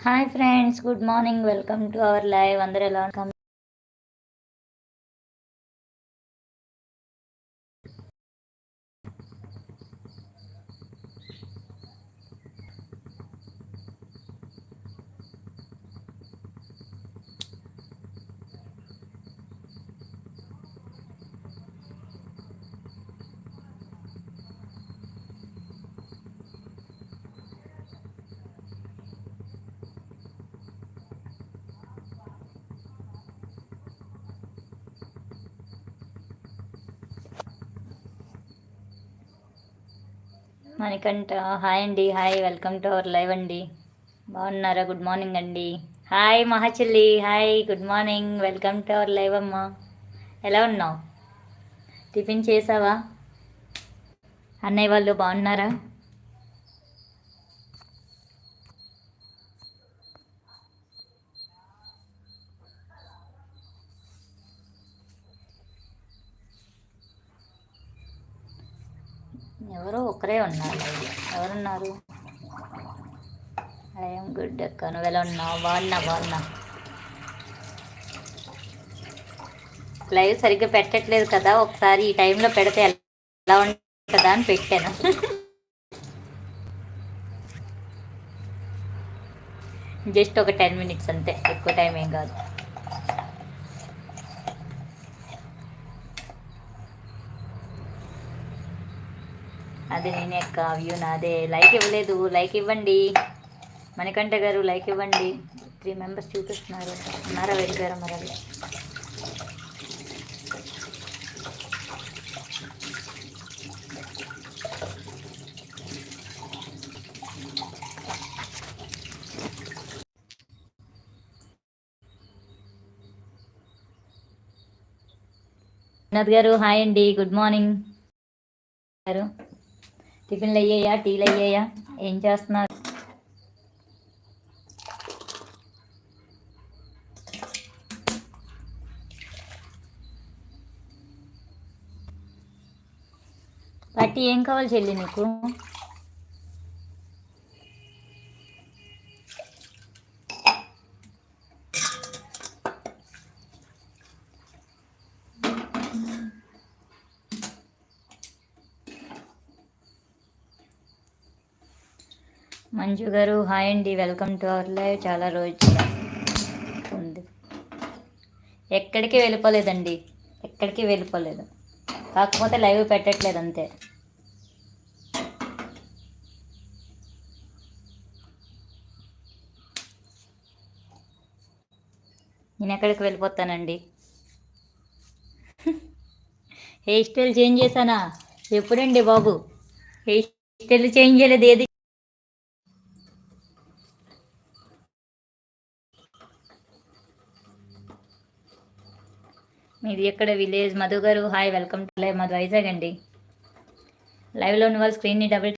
Hi friends, good morning. Welcome to our live. అందరూ ఎలా ఉన్నారు? మణికంఠ హాయ్ అండి. Hi, welcome to our live అండి. బాగున్నారా? గుడ్ మార్నింగ్ అండి. Hi Mahachelli, hi, good morning. Welcome to our live అమ్మా. ఎలా ఉన్నావు? టిఫిన్ చేసావా? అన్నయ్య వాళ్ళు బాగున్నారా? ఎవరో ఒకరే ఉన్నారు. ఎవరున్నారు? ఐఎమ్ గుడ్ అక్క. నువ్వు ఎలా ఉన్నావు? బాగున్నా. లైవ్ సరిగ్గా పెట్టట్లేదు కదా, ఒకసారి ఈ టైంలో పెడితే ఎలా ఉంటుందా అని పెట్టాను. జస్ట్ ఒక 10 minutes అంతే, ఎక్కువ టైం ఏం కాదు. అది నేనే అక్క, వ్యూ నాదే. లైక్ ఇవ్వలేదు, లైక్ ఇవ్వండి. మణికంఠ గారు లైక్ ఇవ్వండి. 3 members చూపిస్తున్నారు. ఉన్నారా? వెళ్ళిపోయారా మరి? వినోద్ గారు హాయ్ అండి, గుడ్ మార్నింగ్ గారు. టిఫిన్లు అయ్యాయా? టీలు అయ్యాయా? ఏం చేస్తున్నారు? పట్టి ఏం కావాలి చెల్లి నీకు? మంజు గారు హాయ్ అండి, వెల్కమ్ టు అవర్ లైవ్. చాలా రోజు ఉంది. ఎక్కడికి వెళ్ళిపోలేదండి, ఎక్కడికి వెళ్ళిపోలేదు. కాకపోతే లైవ్ పెట్టట్లేదు అంతే. నేను ఎక్కడికి వెళ్ళిపోతానండి? హెయిర్ స్టైల్ చేంజ్ చేశానా? ఎప్పుడండి బాబు? హెయిర్ స్టైల్ చేంజ్ చేయలేదు. ఏది మీది ఎక్కడ విలేజ్? మధు గారు హాయ్, వెల్కమ్ టు లైవ్. మాది వైజాగ్ అండి. లైవ్లో ఉన్న వాళ్ళు స్క్రీన్ని డబుల్